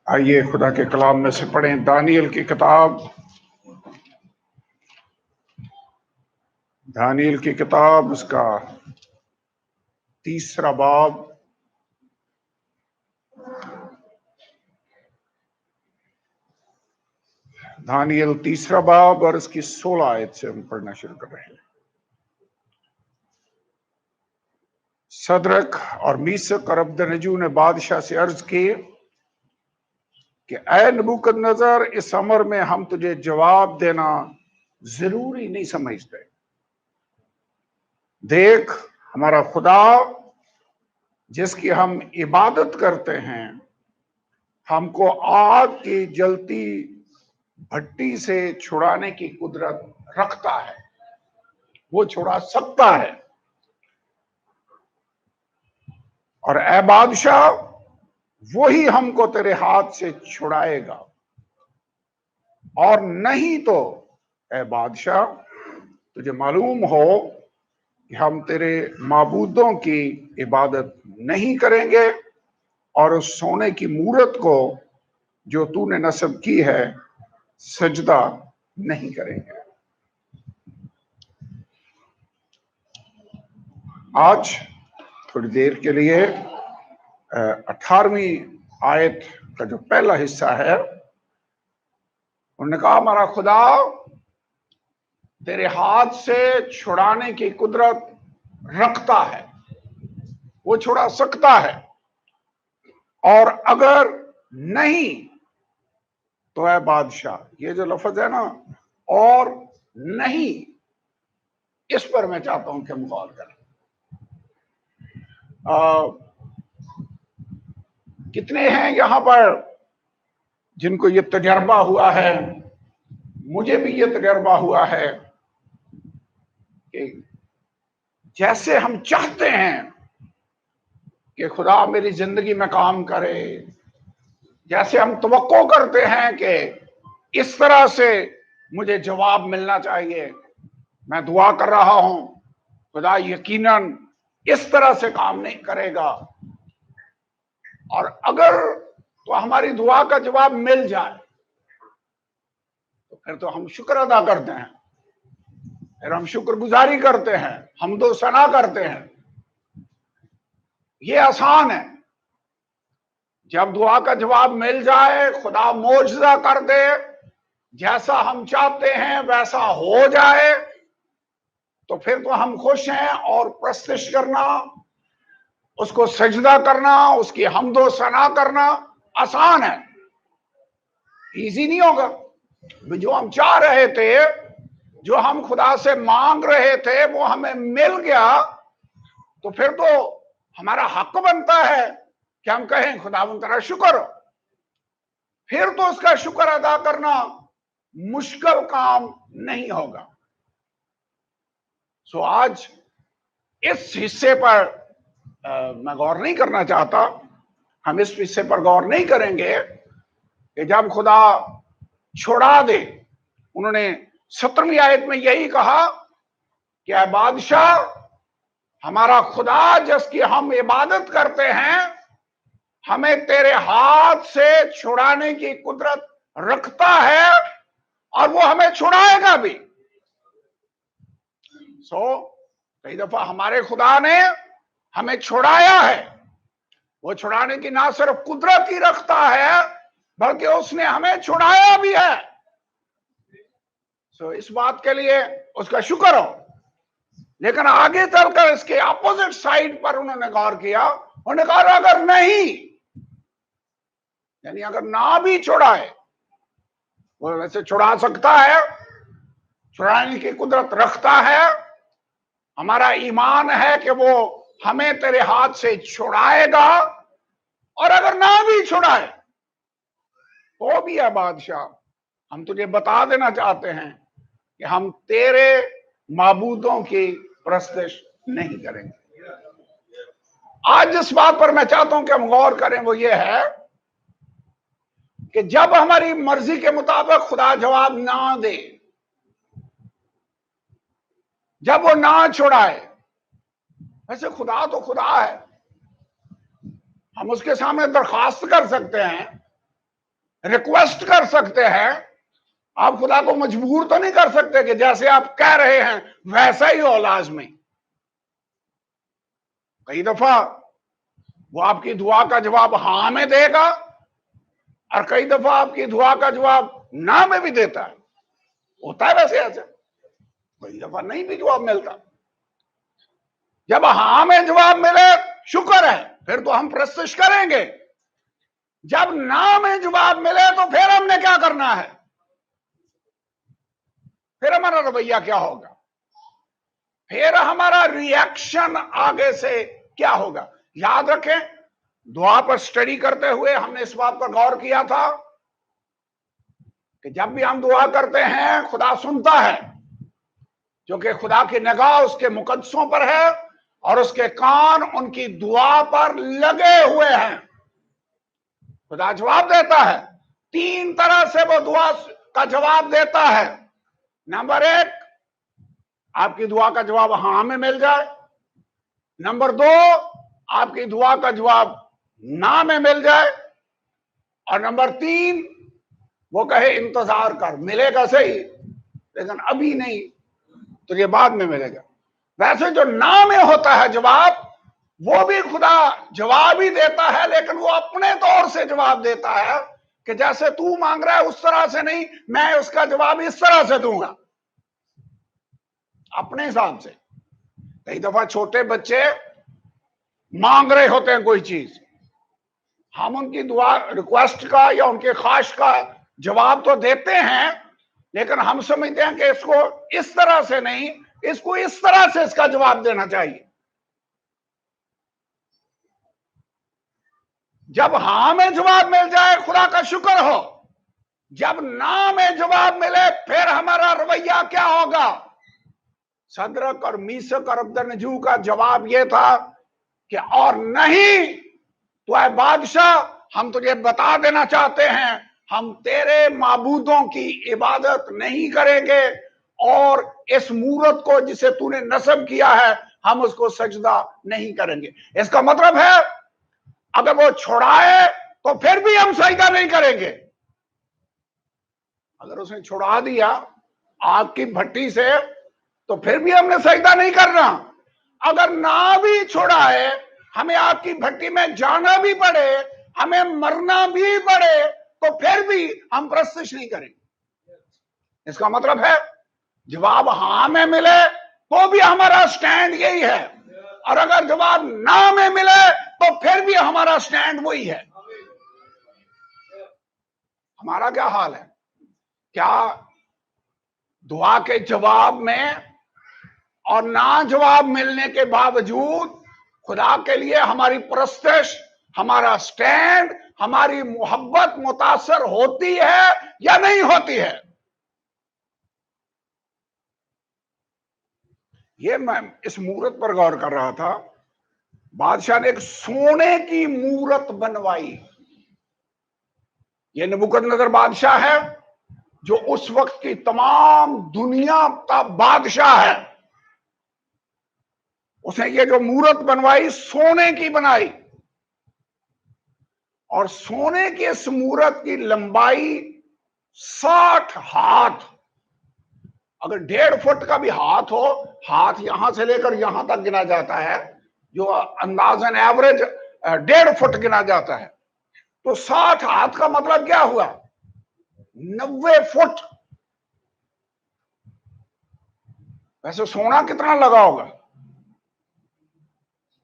آئیے خدا کے کلام میں سے پڑھیں دانیل کی کتاب، دانیل کی کتاب اس کا 3 باب، دانیل 3 باب اور اس کی 16 آیت سے ہم پڑھنا شروع کر رہے ہیں۔ صدرک اور میثق اور عبدنجو نے بادشاہ سے عرض کی کہ اے نبوکد نظر، اس امر میں ہم تجھے جواب دینا ضروری نہیں سمجھتے۔ دیکھ، ہمارا خدا جس کی ہم عبادت کرتے ہیں ہم کو آگ کی جلتی بھٹی سے چھڑانے کی قدرت رکھتا ہے، وہ چھڑا سکتا ہے۔ اور اے بادشاہ، وہی ہم کو تیرے ہاتھ سے چھڑائے گا، اور نہیں تو اے بادشاہ تجھے معلوم ہو کہ ہم تیرے معبودوں کی عبادت نہیں کریں گے اور اس سونے کی مورت کو جو تو نے نصب کی ہے سجدہ نہیں کریں گے۔ آج تھوڑی دیر کے لیے 18ویں آیت کا جو پہلا حصہ ہے، انہوں نے کہا ہمارا خدا تیرے ہاتھ سے چھڑانے کی قدرت رکھتا ہے، وہ چھڑا سکتا ہے، اور اگر نہیں تو اے بادشاہ، یہ جو لفظ ہے نا اور نہیں، اس پر میں چاہتا ہوں کہ ہم غور کریں۔ کتنے ہیں یہاں پر جن کو یہ تجربہ ہوا ہے؟ مجھے بھی یہ تجربہ ہوا ہے کہ جیسے ہم چاہتے ہیں کہ خدا میری زندگی میں کام کرے، جیسے ہم توقع کرتے ہیں کہ اس طرح سے مجھے جواب ملنا چاہیے، میں دعا کر رہا ہوں خدا یقیناً اس طرح سے کام نہیں کرے گا، اور اگر تو ہماری دعا کا جواب مل جائے تو پھر تو ہم شکر ادا کرتے ہیں، پھر ہم شکر گزاری کرتے ہیں، حمد و ثنا کرتے ہیں۔ یہ آسان ہے، جب دعا کا جواب مل جائے، خدا معجزہ کر دے، جیسا ہم چاہتے ہیں ویسا ہو جائے، تو پھر تو ہم خوش ہیں، اور پرستش کرنا، اس کو سجدہ کرنا، اس کی حمد و ثنا کرنا آسان ہے، ایزی نہیں ہوگا۔ جو ہم چاہ رہے تھے، جو ہم خدا سے مانگ رہے تھے، وہ ہمیں مل گیا، تو پھر تو ہمارا حق بنتا ہے کہ ہم کہیں خداوند تیرا شکر۔ پھر تو اس کا شکر ادا کرنا مشکل کام نہیں ہوگا۔ سو آج اس حصے پر میں غور نہیں کرنا چاہتا، ہم اس حصے پر غور نہیں کریں گے کہ جب خدا چھڑا دے۔ انہوں نے 17ویں آیت میں یہی کہا کہ اے بادشاہ، ہمارا خدا جس کی ہم عبادت کرتے ہیں ہمیں تیرے ہاتھ سے چھڑانے کی قدرت رکھتا ہے، اور وہ ہمیں چھڑائے گا بھی۔ کئی دفعہ ہمارے خدا نے ہمیں چھڑایا ہے، وہ چھڑانے کی نہ صرف قدرت ہی رکھتا ہے بلکہ اس نے ہمیں چھڑایا بھی ہے۔ اس بات کے لیے اس کا شکر ہو۔ لیکن آگے چل کر اس کے اپوزٹ سائڈ پر انہوں نے غور کیا، انہوں نے کہا اگر نہیں، یعنی اگر نہ بھی چھڑائے، وہ ویسے چھڑا سکتا ہے، چھڑانے کی قدرت رکھتا ہے، ہمارا ایمان ہے کہ وہ ہمیں تیرے ہاتھ سے چھڑائے گا، اور اگر نہ بھی چھڑائے تو بھی ہے بادشاہ، ہم تجھے بتا دینا چاہتے ہیں کہ ہم تیرے معبودوں کی پرستش نہیں کریں گے۔ آج جس بات پر میں چاہتا ہوں کہ ہم غور کریں وہ یہ ہے کہ جب ہماری مرضی کے مطابق خدا جواب نہ دے، جب وہ نہ چھڑائے، ویسے خدا تو خدا ہے، ہم اس کے سامنے درخواست کر سکتے ہیں ریکویسٹ کر سکتے ہیں. آپ خدا کو مجبور تو نہیں کر سکتے کہ جیسے آپ کہہ رہے ہیں ویسا ہی ہو لازمی. کئی دفعہ وہ آپ کی دعا کا جواب ہاں میں دے گا اور کئی دفعہ آپ کی دعا کا جواب نہ میں بھی دیتا ہے. ہوتا ہے ویسے ایسے. کئی دفعہ نہیں بھی جواب ملتا. جب ہاں میں جواب ملے شکر ہے، پھر تو ہم پرستش کریں گے. جب نہ میں جواب ملے تو پھر ہم نے کیا کرنا ہے؟ پھر ہمارا رویہ کیا ہوگا؟ پھر ہمارا ری ایکشن آگے سے کیا ہوگا؟ یاد رکھیں، دعا پر سٹڈی کرتے ہوئے ہم نے اس بات پر غور کیا تھا کہ جب بھی ہم دعا کرتے ہیں خدا سنتا ہے، کیونکہ خدا کی نگاہ اس کے مقدسوں پر ہے اور اس کے کان ان کی دعا پر لگے ہوئے ہیں. خدا جواب دیتا ہے. 3 طرح سے وہ دعا کا جواب دیتا ہے. نمبر 1، آپ کی دعا کا جواب ہاں میں مل جائے. نمبر 2، آپ کی دعا کا جواب نہ میں مل جائے. اور نمبر 3، وہ کہے انتظار کر، ملے گا صحیح لیکن ابھی نہیں، تو یہ بعد میں ملے گا. ویسے جو نہ میں ہوتا ہے جواب، وہ بھی خدا جواب ہی دیتا ہے، لیکن وہ اپنے طور سے جواب دیتا ہے کہ جیسے تو مانگ رہا ہے اس طرح سے نہیں، میں اس کا جواب اس طرح سے دوں گا، اپنے حساب سے. کئی دفعہ چھوٹے بچے مانگ رہے ہوتے ہیں کوئی چیز، ہم ان کی دعا ریکویسٹ کا یا ان کے خواہش کا جواب تو دیتے ہیں، لیکن ہم سمجھتے ہیں کہ اس کو اس طرح سے نہیں، اس کو اس طرح سے اس کا جواب دینا چاہیے. جب ہاں میں جواب مل جائے خدا کا شکر ہو. جب نہ میں جواب ملے پھر ہمارا رویہ کیا ہوگا؟ صدرک اور میثق اور عبدنجو کا جواب یہ تھا کہ اور نہیں، تو اے بادشاہ ہم تجھے بتا دینا چاہتے ہیں ہم تیرے معبودوں کی عبادت نہیں کریں گے اور اس مورت کو جسے تو نے نصب کیا ہے ہم اس کو سجدہ نہیں کریں گے. اس کا مطلب ہے اگر وہ چھڑائے تو پھر بھی ہم سجدہ نہیں کریں گے. اگر اس نے چھڑا دیا آگ کی بھٹی سے تو پھر بھی ہم نے سجدہ نہیں کرنا. اگر نہ بھی چھڑائے، ہمیں آگ کی بھٹی میں جانا بھی پڑے، ہمیں مرنا بھی پڑے، تو پھر بھی ہم پرستش نہیں کریں گے. اس کا مطلب ہے جواب ہاں میں ملے تو بھی ہمارا سٹینڈ یہی ہے، اور اگر جواب نہ میں ملے تو پھر بھی ہمارا سٹینڈ وہی ہے. ہمارا کیا حال ہے؟ کیا دعا کے جواب میں اور نہ جواب ملنے کے باوجود خدا کے لیے ہماری پرستش، ہمارا سٹینڈ، ہماری محبت متاثر ہوتی ہے یا نہیں ہوتی ہے؟ یہ میں اس مورت پر غور کر رہا تھا. بادشاہ نے ایک سونے کی مورت بنوائی. یہ نبوکدنضر بادشاہ ہے جو اس وقت کی تمام دنیا کا بادشاہ ہے. اس نے یہ جو مورت بنوائی سونے کی بنائی، اور سونے کی اس مورت کی لمبائی 60 ہاتھ. اگر 1.5 فٹ کا بھی ہاتھ ہو، ہاتھ یہاں سے لے کر یہاں تک گنا جاتا ہے، جو اندازاً ایوریج 1.5 فٹ گنا جاتا ہے، تو 60 ہاتھ کا مطلب کیا ہوا؟ 90 فٹ. ویسے سونا کتنا لگا ہوگا؟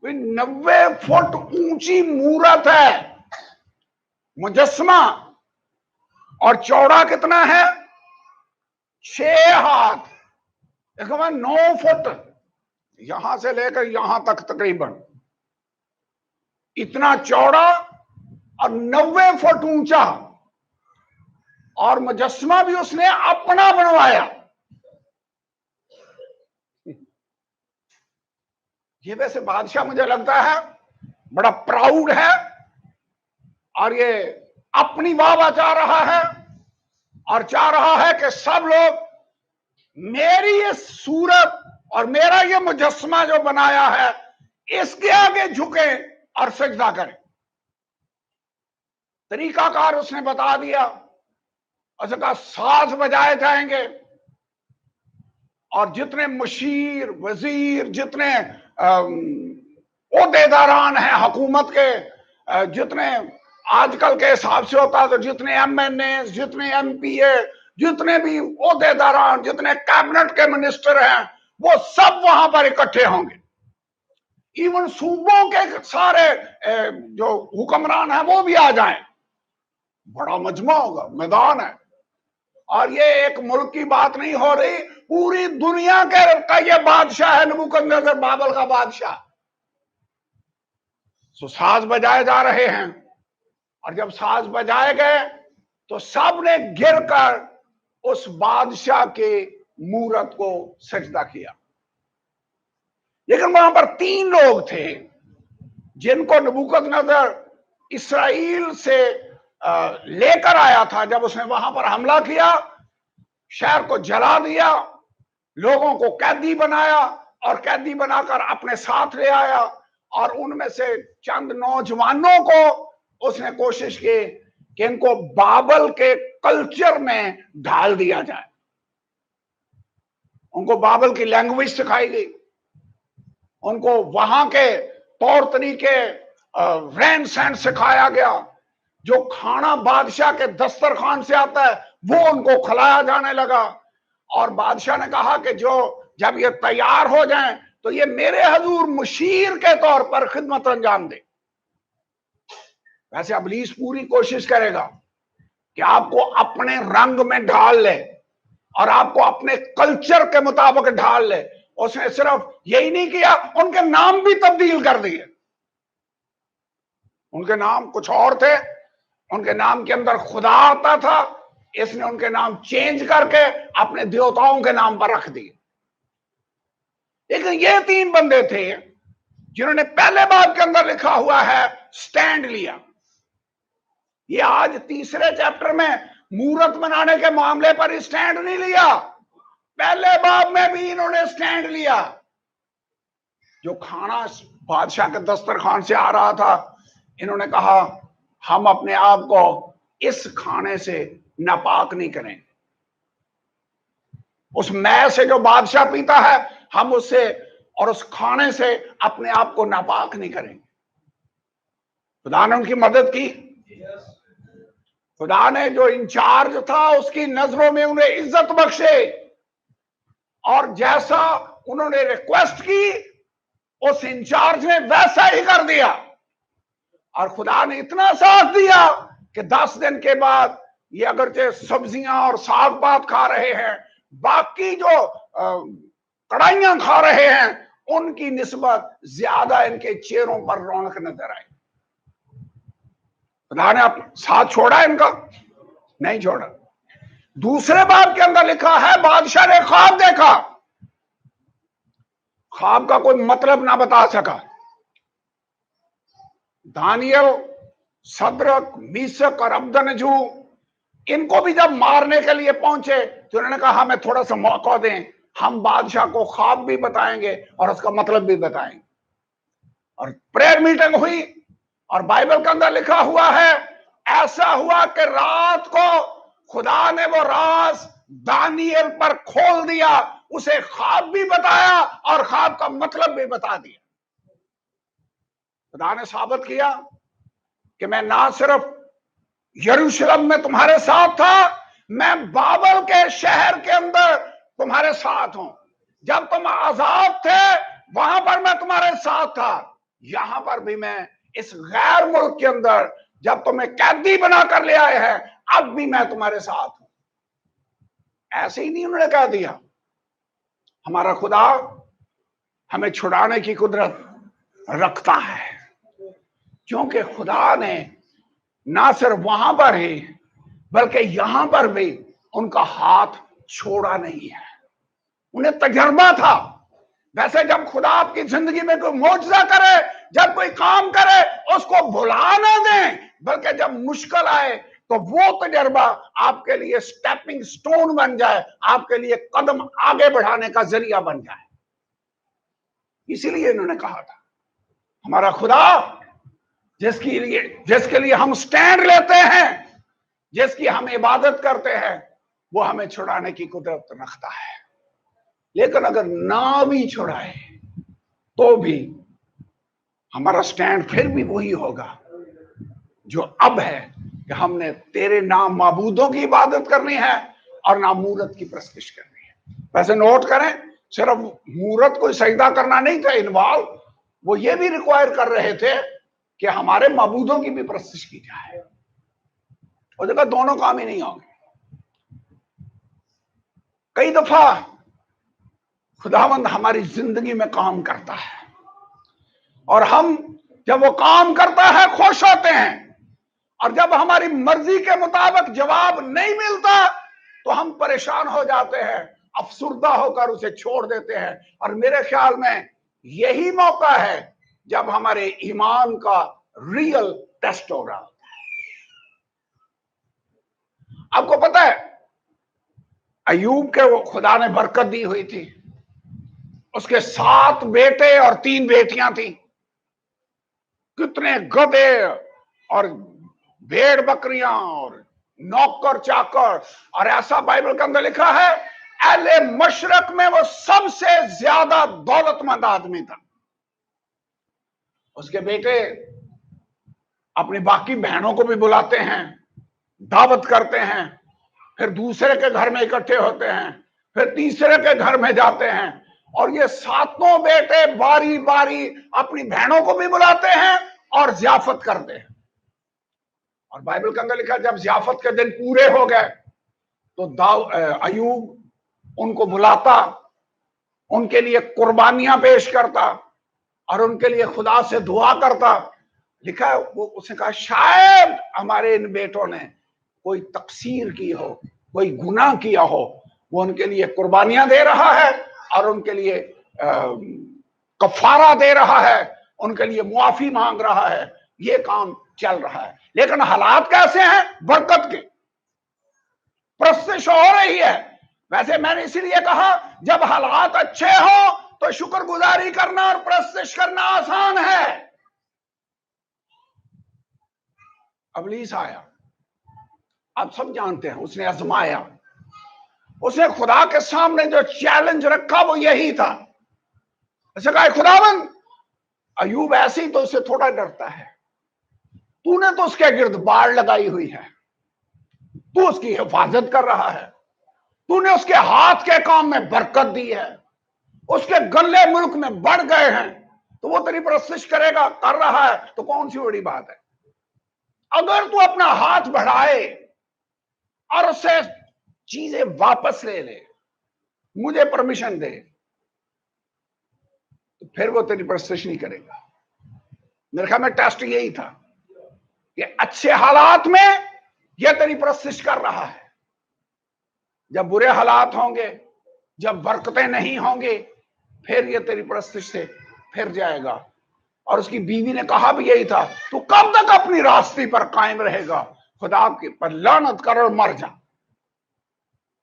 90 فٹ اونچی مورت ہے مجسمہ، اور چوڑا کتنا ہے؟ 6 ہاتھ. اس کا مطلب 9 فٹ یہاں سے لے کر یہاں تک تقریباً اتنا چوڑا اور 90 فٹ اونچا، اور مجسمہ بھی اس نے اپنا بنوایا. یہ ویسے بادشاہ مجھے لگتا ہے بڑا پراؤڈ ہے، اور یہ اپنی واہ چاہ رہا ہے، اور چاہ رہا ہے کہ سب لوگ میری یہ صورت اور میرا یہ مجسمہ جو بنایا ہے اس کے آگے جھکیں اور سجدہ کریں. طریقہ کار اس نے بتا دیا. اس نے کہا ساز بجائے جائیں گے اور جتنے مشیر وزیر جتنے عہدیداران ہیں حکومت کے, جتنے آج کل کے حساب سے ہوتا تو جتنے ایم این اے جتنے ایم پی اے جتنے بھی عہدیداران جتنے کیبنٹ کے منسٹر ہیں وہ سب وہاں پر اکٹھے ہوں گے. ایون صوبوں کے سارے جو حکمران ہیں وہ بھی آ جائیں. بڑا مجمع ہوگا, میدان ہے. اور یہ ایک ملک کی بات نہیں ہو رہی, پوری دنیا کا یہ بادشاہ ہے نبوکدنیزر بابل کا بادشاہ. تو ساز بجائے جا رہے ہیں اور جب ساز بجائے گئے تو سب نے گر کر اس بادشاہ کے مورت کو سجدہ کیا. لیکن وہاں پر 3 لوگ تھے جن کو نبوکدنیزر اسرائیل سے لے کر آیا تھا. جب اس نے وہاں پر حملہ کیا, شہر کو جلا دیا, لوگوں کو قیدی بنایا اور قیدی بنا کر اپنے ساتھ لے آیا, اور ان میں سے چند نوجوانوں کو اس نے کوشش کی کہ ان کو بابل کے کلچر میں ڈھال دیا جائے. ان کو بابل کی لینگویج سکھائی گئی, ان کو وہاں کے طور طریقے رہن سہن سکھایا گیا. جو کھانا بادشاہ کے دسترخوان سے آتا ہے وہ ان کو کھلایا جانے لگا. اور بادشاہ نے کہا کہ جب یہ تیار ہو جائیں تو یہ میرے حضور مشیر کے طور پر خدمت انجام دے. ویسے ابلیس پوری کوشش کرے گا کہ آپ کو اپنے رنگ میں ڈھال لے اور آپ کو اپنے کلچر کے مطابق ڈھال لے. اس نے صرف یہی نہیں کیا, ان کے نام بھی تبدیل کر دیے. ان کے نام کچھ اور تھے, ان کے نام کے اندر خدا آتا تھا, اس نے ان کے نام چینج کر کے اپنے دیوتاؤں کے نام پر رکھ دیے. لیکن یہ 3 بندے تھے جنہوں نے پہلے باب کے اندر لکھا ہوا ہے سٹینڈ لیا. یہ آج تیسرے چیپٹر میں مورت بنانے کے معاملے پر سٹینڈ نہیں لیا, پہلے باب میں بھی انہوں نے سٹینڈ لیا. جو کھانا بادشاہ کے دسترخوان سے آ رہا تھا, انہوں نے کہا ہم اپنے آپ کو اس کھانے سے ناپاک نہیں کریں. اس مے سے جو بادشاہ پیتا ہے ہم اس سے اور اس کھانے سے اپنے آپ کو ناپاک نہیں کریں. خدا نے ان کی مدد کی. خدا نے جو انچارج تھا اس کی نظروں میں انہیں عزت بخشے, اور جیسا انہوں نے ریکویسٹ کی اس انچارج نے ویسا ہی کر دیا. اور خدا نے اتنا ساتھ دیا کہ 10 دن کے بعد یہ اگرچہ سبزیاں اور ساگ پات کھا رہے ہیں, باقی جو کڑھائیاں کھا رہے ہیں ان کی نسبت زیادہ ان کے چہروں پر رونق نظر آئی. خدا نے ساتھ چھوڑا ان کا نہیں چھوڑا. دوسرے باب کے اندر لکھا ہے بادشاہ نے خواب دیکھا, خواب کا کوئی مطلب نہ بتا سکا. دانیل, صدرک, میشک اور عبدنجو ان کو بھی جب مارنے کے لیے پہنچے تو انہوں نے کہا ہمیں تھوڑا سا موقع دیں, ہم بادشاہ کو خواب بھی بتائیں گے اور اس کا مطلب بھی بتائیں گے. اور پریئر میٹنگ ہوئی اور بائبل کے اندر لکھا ہوا ہے ایسا ہوا کہ رات کو خدا نے وہ راز دانیل پر کھول دیا, اسے خواب بھی بتایا اور خواب کا مطلب بھی بتا دیا. خدا نے ثابت کیا کہ میں نہ صرف یروشلم میں تمہارے ساتھ تھا, میں بابل کے شہر کے اندر تمہارے ساتھ ہوں. جب تم آزاد تھے وہاں پر میں تمہارے ساتھ تھا, یہاں پر بھی میں اس غیر ملک کے اندر جب تمہیں قیدی بنا کر لے آئے ہیں اب بھی میں تمہارے ساتھ ہوں. ایسے ہی نہیں انہوں نے کہہ دیا. ہمارا خدا ہمیں چھڑانے کی قدرت رکھتا ہے, کیونکہ خدا نے نہ صرف وہاں پر ہی بلکہ یہاں پر بھی ان کا ہاتھ چھوڑا نہیں ہے. انہیں تجربہ تھا. ویسے جب خدا آپ کی زندگی میں کوئی معجزہ کرے, جب کوئی کام کرے اس کو بھلا نہ دیں, بلکہ جب مشکل آئے تو وہ تجربہ آپ کے لیے سٹیپنگ سٹون بن جائے, آپ کے لیے قدم آگے بڑھانے کا ذریعہ بن جائے. اسی لیے انہوں نے کہا تھا ہمارا خدا جس کے لیے ہم سٹینڈ لیتے ہیں، جس کی ہم عبادت کرتے ہیں، وہ ہمیں چھڑانے کی قدرت رکھتا ہے۔ لیکن اگر نہ بھی چھڑائے تو بھی ہمارا سٹینڈ پھر بھی وہی ہوگا جو اب ہے، کہ ہم نے تیرے نام معبودوں کی عبادت کرنی ہے اور نہ مورت کی پرستش کرنی ہے۔ ویسے نوٹ کریں، صرف مورت کو سجدہ کرنا نہیں تھا انوالو، وہ یہ بھی ریکوائر کر رہے تھے کہ ہمارے معبودوں کی بھی پرستش کی جائے۔ اور دیکھا دونوں کام ہی نہیں ہوں گے۔ کئی دفعہ خداوند ہماری زندگی میں کام کرتا ہے اور ہم جب وہ کام کرتا ہے خوش ہوتے ہیں، اور جب ہماری مرضی کے مطابق جواب نہیں ملتا تو ہم پریشان ہو جاتے ہیں، افسردہ ہو کر اسے چھوڑ دیتے ہیں۔ اور میرے خیال میں یہی موقع ہے جب ہمارے ایمان کا ریئل ٹیسٹ ہو رہا ہوتا ہے۔ آپ کو پتہ ہے ایوب کے وہ خدا نے برکت دی ہوئی تھی، اس کے 7 بیٹے اور 3 بیٹیاں تھیں، کتنے گدھے اور بھیڑ بکریاں اور نوکر چاکر، اور ایسا بائبل کے اندر لکھا ہے اہل مشرق میں وہ سب سے زیادہ دولت مند آدمی تھا۔ اس کے بیٹے اپنی باقی بہنوں کو بھی بلاتے ہیں، دعوت کرتے ہیں، پھر دوسرے کے گھر میں اکٹھے ہوتے ہیں، پھر تیسرے کے گھر میں جاتے ہیں، اور یہ 7 بیٹے باری باری اپنی بہنوں کو بھی بلاتے ہیں اور ضیافت کرتے ہیں۔ اور بائبل کے اندر لکھا جب ضیافت کے دن پورے ہو گئے تو ایوب ان کو بلاتا، ان کے لیے قربانیاں پیش کرتا اور ان کے لیے خدا سے دعا کرتا۔ لکھا ہے اس نے کہا شاید ہمارے ان بیٹوں نے کوئی تقصیر کی ہو، کوئی گناہ کیا ہو، وہ ان کے لیے قربانیاں دے رہا ہے اور ان کے لیے کفارہ دے رہا ہے، ان کے لیے معافی مانگ رہا ہے، یہ کام چل رہا ہے۔ لیکن حالات کیسے ہیں؟ برکت کے، پرستش ہو رہی ہے۔ ویسے میں نے اسی لیے کہا جب حالات اچھے ہوں تو شکر گزاری کرنا اور پرستش کرنا آسان ہے۔ ابلیس آیا، آپ سب جانتے ہیں، اس نے آزمایا، اس نے خدا کے سامنے جو چیلنج رکھا وہ یہی تھا۔ اسے کہا خداوند ایوب ایسے ہی تو اس سے تھوڑا ڈرتا ہے، تو نے تو اس کے گرد باڑ لگائی ہوئی ہے، تو اس کی حفاظت کر رہا ہے، تو نے اس کے ہاتھ کے کام میں برکت دی ہے، اس کے گلے ملک میں بڑھ گئے ہیں، تو وہ تیری پرستش کرے گا، کر رہا ہے، تو کون سی بڑی بات ہے؟ اگر تو اپنا ہاتھ بڑھائے اور اس سے چیزیں واپس لے لے، مجھے پرمیشن دے، تو پھر وہ تیری پرستش نہیں کرے گا۔ میرے خیال میں ٹیسٹ یہی تھا کہ اچھے حالات میں یہ تیری پرستش کر رہا ہے، جب برے حالات ہوں گے، جب برکتیں نہیں ہوں گے، پھر یہ تیری پرستش سے پھر جائے گا۔ اور اس کی بیوی نے کہا بھی یہی تھا، تو کب تک اپنی راستے پر قائم رہے گا، خدا کے پر لعنت کر اور مر جا،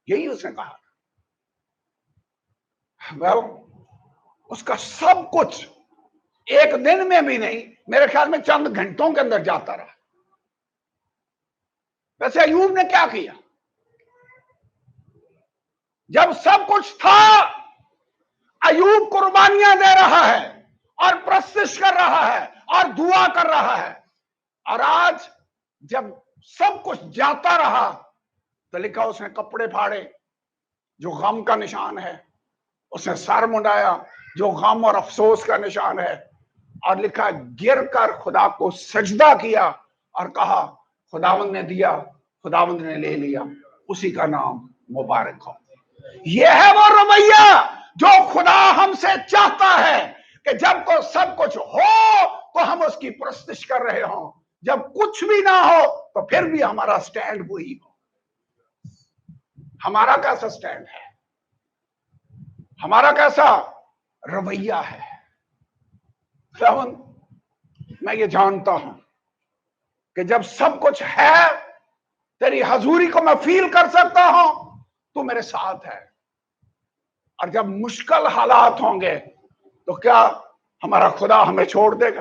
یہی اس نے کہا۔ اس کا سب کچھ ایک دن میں بھی نہیں، میرے خیال میں چند گھنٹوں کے اندر جاتا رہا۔ ویسے ایوب نے کیا کیا؟ جب سب کچھ تھا ایوب قربانیاں دے رہا ہے اور پرستش کر رہا ہے اور دعا کر رہا ہے، اور آج جب سب کچھ جاتا رہا تو لکھا اس نے کپڑے پھاڑے جو غم کا نشان ہے، اس نے سر منڈایا جو غم اور افسوس کا نشان ہے، اور لکھا گر کر خدا کو سجدہ کیا اور کہا خداوند نے دیا، خداوند نے لے لیا، اسی کا نام مبارک ہو۔ یہ ہے وہ رویہ جو خدا ہم سے چاہتا ہے کہ جب کو سب کچھ ہو تو ہم اس کی پرستش کر رہے ہوں، جب کچھ بھی نہ ہو تو پھر بھی ہمارا سٹینڈ وہی ہو۔ ہمارا کیسا سٹینڈ ہے؟ ہمارا کیسا رویہ ہے؟ میں یہ جانتا ہوں کہ جب سب کچھ ہے، تیری حضوری کو میں فیل کر سکتا ہوں، تو میرے ساتھ ہے، اور جب مشکل حالات ہوں گے تو کیا ہمارا خدا ہمیں چھوڑ دے گا؟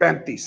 35।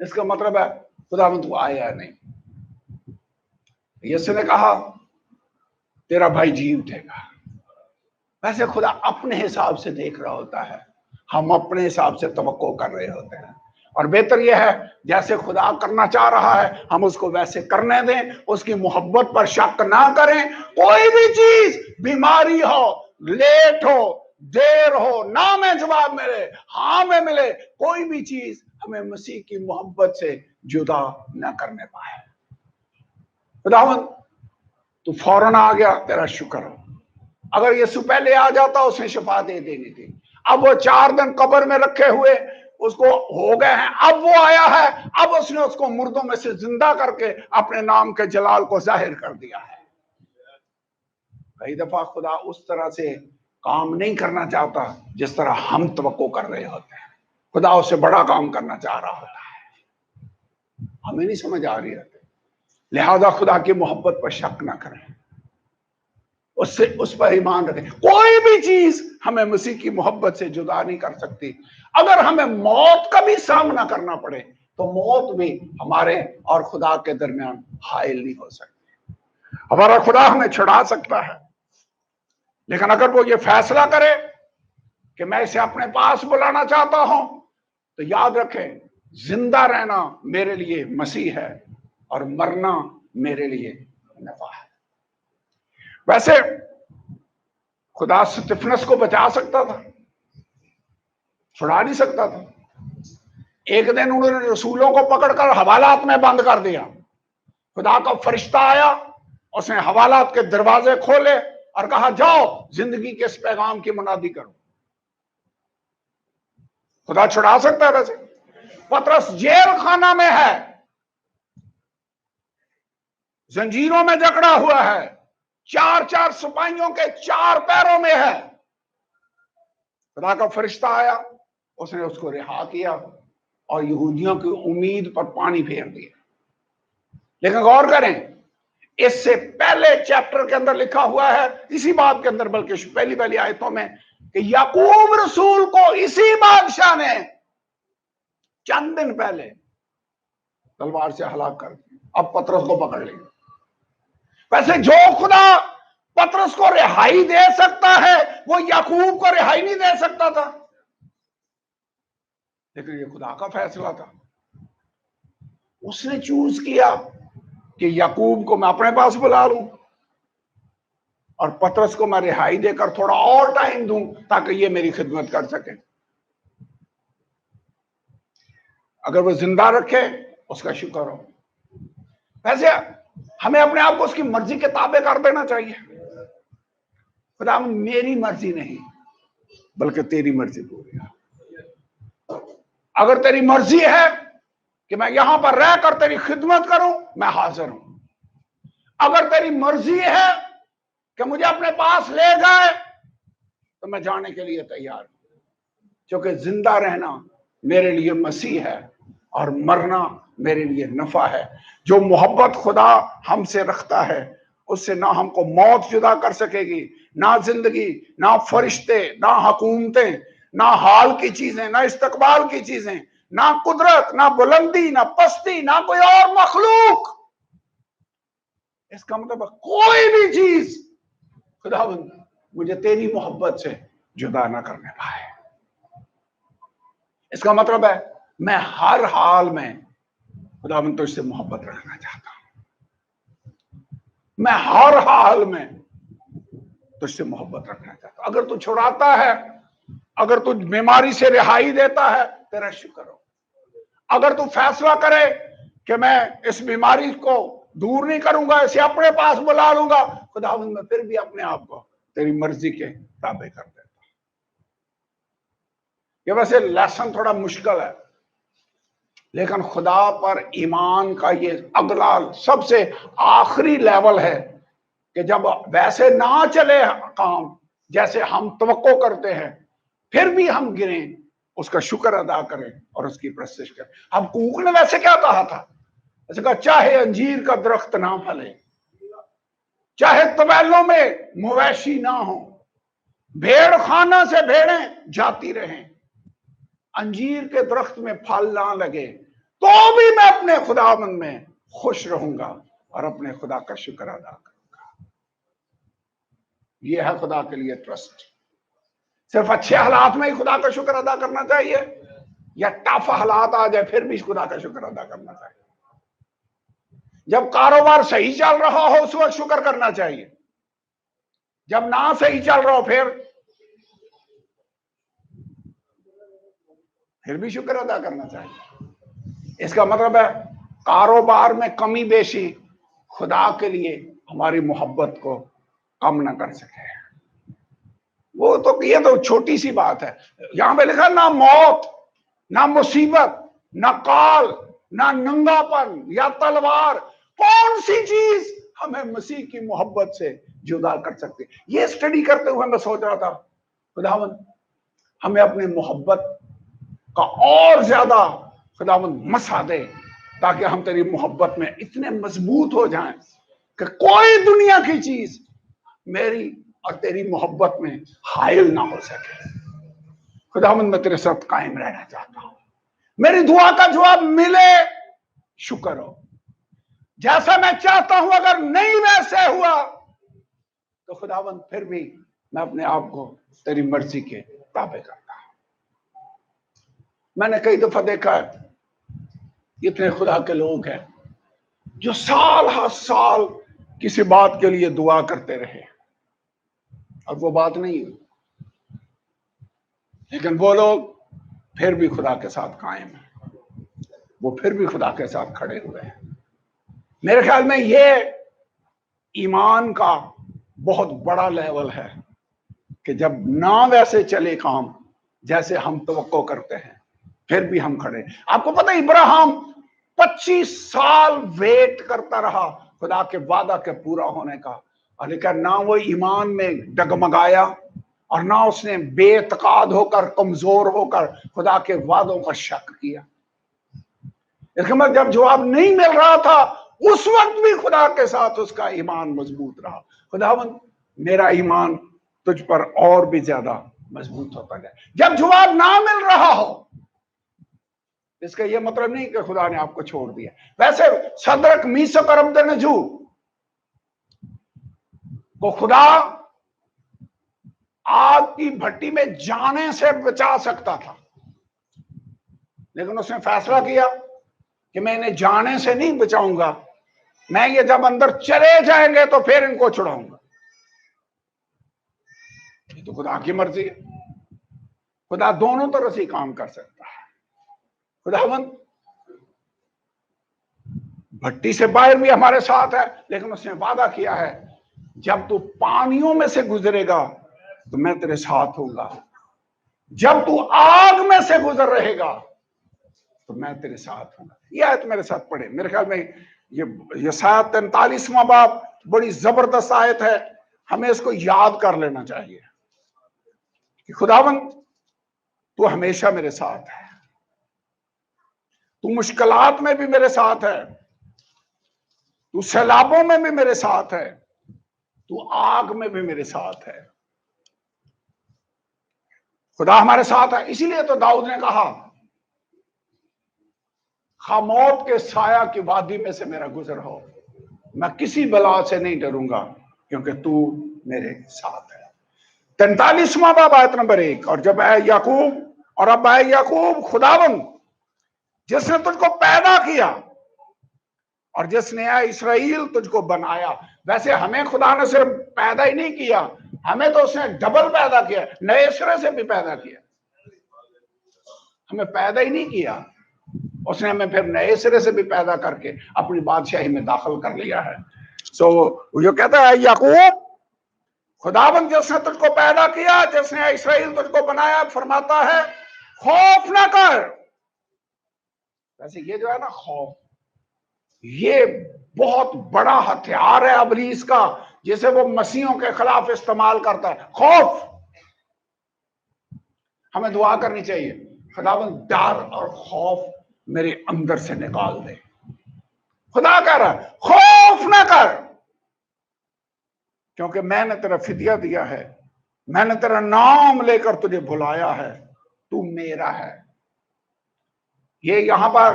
اس کا مطلب ہے خداوند تو آیا نہیں. یسوع نے کہا تیرا بھائی جی اٹھے گا. ویسے خدا اپنے حساب سے دیکھ رہا ہوتا ہے، ہم اپنے حساب سے توقع کر رہے ہوتے ہیں. اور بہتر یہ ہے جیسے خدا کرنا چاہ رہا ہے ہم اس کو ویسے کرنے دیں، اس کی محبت پر شک نہ کریں. کوئی بھی چیز، بیماری ہو، لیٹ ہو، دیر ہو، نہ میں جواب ملے، ہاں میں ملے، کوئی بھی چیز ہمیں مسیح کی محبت سے جدا نہ کرنے پائے. خداوند تو فوراً آ گیا، تیرا شکر ہو. اگر یسوع پہلے آ جاتا اس نے شفا دے دینی تھی. اب وہ 4 دن قبر میں رکھے ہوئے اس کو ہو گئے ہیں، اب وہ آیا ہے، اب اس نے اس کو مردوں میں سے زندہ کر کے اپنے نام کے جلال کو ظاہر کر دیا ہے. کئی دفعہ خدا اس طرح سے کام نہیں کرنا چاہتا جس طرح ہم توقع کر رہے ہوتے ہیں. خدا اس سے بڑا کام کرنا چاہ رہا ہوتا ہے، ہمیں نہیں سمجھ آ رہی ہوتی. لہذا خدا کی محبت پر شک نہ کریں، اس پر ایمان رکھیں. کوئی بھی چیز ہمیں مسیح کی محبت سے جدا نہیں کر سکتی. اگر ہمیں موت کا بھی سامنا کرنا پڑے تو موت بھی ہمارے اور خدا کے درمیان حائل نہیں ہو سکتی. ہمارا خدا ہمیں چھڑا سکتا ہے، لیکن اگر وہ یہ فیصلہ کرے کہ میں اسے اپنے پاس بلانا چاہتا ہوں تو یاد رکھیں زندہ رہنا میرے لیے مسیح ہے اور مرنا میرے لیے نفع ہے. ویسے خدا سٹیفنس کو بچا سکتا تھا، چھڑا نہیں سکتا تھا. ایک دن انہوں نے رسولوں کو پکڑ کر حوالات میں بند کر دیا. خدا کا فرشتہ آیا، اس نے حوالات کے دروازے کھولے اور کہا جاؤ زندگی کے اس پیغام کی منادی کرو. خدا چھڑا سکتا ہے. ویسے پطرس جیل خانہ میں ہے، زنجیروں میں جکڑا ہوا ہے، 4 سپاہیوں کے 4 پیروں میں ہے. خدا کا فرشتہ آیا، اس نے اس کو رہا کیا اور یہودیوں کی امید پر پانی پھیر دیا. لیکن غور کریں اس سے پہلے چیپٹر کے اندر لکھا ہوا ہے، اسی بات کے اندر بلکہ پہلی آیتوں میں، کہ یعقوب رسول کو اسی بادشاہ نے چند دن پہلے تلوار سے ہلاک کر دیا. اب پطرس کو پکڑ لیں. ویسے جو خدا پطرس کو رہائی دے سکتا ہے وہ یعقوب کو رہائی نہیں دے سکتا تھا. لیکن یہ خدا کا فیصلہ تھا. اس نے چوز کیا کہ یعقوب کو میں اپنے پاس بلا لوں اور پطرس کو میں رہائی دے کر تھوڑا اور ٹائم دوں تاکہ یہ میری خدمت کر سکے. اگر وہ زندہ رکھے اس کا شکر ہو. ویسے ہمیں اپنے آپ کو اس کی مرضی کے تابع کر دینا چاہیے. خدا میری مرضی نہیں بلکہ تیری مرضی پوری ہے. اگر تیری مرضی ہے کہ میں یہاں پر رہ کر تیری خدمت کروں، میں حاضر ہوں. اگر تیری مرضی ہے کہ مجھے اپنے پاس لے جائے تو میں جانے کے لیے تیار ہوں. کیونکہ زندہ رہنا میرے لیے مسیح ہے اور مرنا میرے لیے نفع ہے. جو محبت خدا ہم سے رکھتا ہے اس سے نہ ہم کو موت جدا کر سکے گی، نہ زندگی، نہ فرشتے، نہ حکومتیں، نہ حال کی چیزیں، نہ استقبال کی چیزیں، نہ قدرت، نہ بلندی، نہ پستی، نہ کوئی اور مخلوق. اس کا مطلب کوئی بھی چیز خداوند مجھے تیری محبت سے جدا نہ کرنے پائے. اس کا مطلب ہے میں ہر حال میں خداوند تجھ سے محبت رکھنا چاہتا ہوں. میں ہر حال میں تجھ سے محبت رکھنا چاہتا ہوں. اگر تو چھڑاتا ہے، اگر تو بیماری سے رہائی دیتا ہے، تیرا شکر ہو. اگر تو فیصلہ کرے کہ میں اس بیماری کو دور نہیں کروں گا، اسے اپنے پاس بلا لوں گا، خداوند میں پھر بھی اپنے آپ کو تیری مرضی کے تابع کر دیتا ہوں. یہ ویسے لیسن تھوڑا مشکل ہے، لیکن خدا پر ایمان کا یہ اگلا سب سے آخری لیول ہے کہ جب ویسے نہ چلے کام جیسے ہم توقع کرتے ہیں، پھر بھی ہم گریں، اس کا شکر ادا کریں اور اس کی پرستش کریں. حبقوق نے ویسے کیا کہا تھا؟ ایسے کہا چاہے انجیر کا درخت نہ پھلے، چاہے طویلوں میں مویشی نہ ہو، بھیڑ خانہ سے بھیڑیں جاتی رہیں، انجیر کے درخت میں پھل نہ لگے، تو بھی میں اپنے خداوند میں خوش رہوں گا اور اپنے خدا کا شکر ادا کروں گا۔ یہ ہے خدا کے لیے ٹرسٹ۔ صرف اچھے حالات میں ہی خدا کا شکر ادا کرنا چاہیے، یا ٹف حالات آ جائے پھر بھی خدا کا شکر ادا کرنا چاہیے؟ جب کاروبار صحیح چل رہا ہو اس وقت شکر کرنا چاہیے، جب نہ صحیح چل رہا ہو پھر بھی شکر ادا کرنا چاہیے۔ اس کا مطلب ہے کاروبار میں کمی بیشی خدا کے لیے ہماری محبت کو کم نہ کر سکے۔ وہ تو یہ تو چھوٹی سی بات ہے۔ یہاں پہ لکھا نہ موت، نہ مصیبت، نہ کال، نہ ننگا پن یا تلوار، کون سی چیز ہمیں مسیح کی محبت سے جدا کر سکتے؟ یہ اسٹڈی کرتے ہوئے میں سوچ رہا تھا خداوند ہمیں اپنی محبت کا اور زیادہ خداوند مسا دے، تاکہ ہم تیری محبت میں اتنے مضبوط ہو جائیں کہ کوئی دنیا کی چیز میری اور تیری محبت میں حائل نہ ہو سکے۔ خداوند میں تیرے ساتھ قائم رہنا چاہتا ہوں، میری دعا کا جواب ملے شکر ہو، جیسا میں چاہتا ہوں اگر نہیں ویسے ہوا تو خداوند پھر بھی میں اپنے آپ کو تیری مرضی کے تابع کرتا ہوں۔ میں نے کئی دفعہ دیکھا ہے اتنے خدا کے لوگ ہیں جو سال ہر سال کسی بات کے لیے دعا کرتے رہے اور وہ بات نہیں ہوئی، لیکن وہ لوگ پھر بھی خدا کے ساتھ قائم ہیں، وہ پھر بھی خدا کے ساتھ کھڑے ہوئے ہیں۔ میرے خیال میں یہ ایمان کا بہت بڑا لیول ہے کہ جب نہ ویسے چلے کام جیسے ہم توقع کرتے ہیں پھر بھی ہم کھڑے۔ آپ کو پتہ ابراہیم 25 سال ویٹ کرتا رہا خدا کے وعدہ کے پورا ہونے کا، اور لیکن نہ وہ ایمان میں ڈگمگایا اور نہ اس نے بے اعتقاد ہو کر کمزور ہو کر خدا کے وعدوں کا شک کیا۔ اس کے بعد جب جواب نہیں مل رہا تھا اس وقت بھی خدا کے ساتھ اس کا ایمان مضبوط رہا۔ خداوند میرا ایمان تجھ پر اور بھی زیادہ مضبوط ہوتا جائے۔ جب جواب نہ مل رہا ہو اس کا یہ مطلب نہیں کہ خدا نے آپ کو چھوڑ دیا۔ ویسے صدرک میثق اور عبدنجو کو خدا آگ کی بھٹی میں جانے سے بچا سکتا تھا، لیکن اس نے فیصلہ کیا کہ میں انہیں جانے سے نہیں بچاؤں گا، میں یہ جب اندر چلے جائیں گے تو پھر ان کو چھڑاؤں گا۔ یہ تو خدا کی مرضی ہے، خدا دونوں طرح سے کام کر سکتا ہے۔ خداوند بھٹی سے باہر بھی ہمارے ساتھ ہے، لیکن اس نے وعدہ کیا ہے جب تو پانیوں میں سے گزرے گا تو میں تیرے ساتھ ہوں گا، جب تو آگ میں سے گزر رہے گا تو میں تیرے ساتھ ہوں گا۔ یہ آیت میرے ساتھ پڑھے، میرے خیال میں یہ 43واں باب بڑی زبردست آیت ہے، ہمیں اس کو یاد کر لینا چاہیے کہ خداوند تو ہمیشہ میرے ساتھ ہے، تو مشکلات میں بھی میرے ساتھ ہے، تو سیلابوں میں بھی میرے ساتھ ہے، تو آگ میں بھی میرے ساتھ ہے۔ خدا ہمارے ساتھ ہے، اسی لیے تو داؤد نے کہا خواہ موت کے سایہ کی وادی میں سے میرا گزر ہو میں کسی بلا سے نہیں ڈروں گا کیونکہ تو میرے ساتھ ہے۔ 43واں باب آیت نمبر 1، اور جب اے یعقوب، اور اب اے یعقوب خداوند جس نے تجھ کو پیدا کیا اور جس نے اے اسرائیل تجھ کو بنایا۔ ویسے ہمیں خدا نے صرف پیدا ہی نہیں کیا، ہمیں تو اس نے ڈبل پیدا کیا، نئے سرے سے بھی پیدا کیا۔ ہمیں پیدا ہی نہیں کیا، اس نے ہمیں پھر نئے سرے سے بھی پیدا کر کے اپنی بادشاہی میں داخل کر لیا ہے۔ جو کہتا ہے یعقوب خداوند جس نے تجھ کو پیدا کیا، جس نے اسرائیل تجھ کو بنایا، فرماتا ہے خوف نہ کر۔ ویسے یہ جو ہے نا خوف، یہ بہت بڑا ہتھیار ہے ابلیس کا جسے وہ مسیحوں کے خلاف استعمال کرتا ہے۔ خوف، ہمیں دعا کرنی چاہیے خداوند ڈر اور خوف میرے اندر سے نکال دے۔ خدا کہہ رہا ہے خوف نہ کر، کیونکہ میں نے تیرا فدیہ دیا ہے، میں نے تیرا نام لے کر تجھے بلایا ہے، تو میرا ہے۔ یہ یہاں پر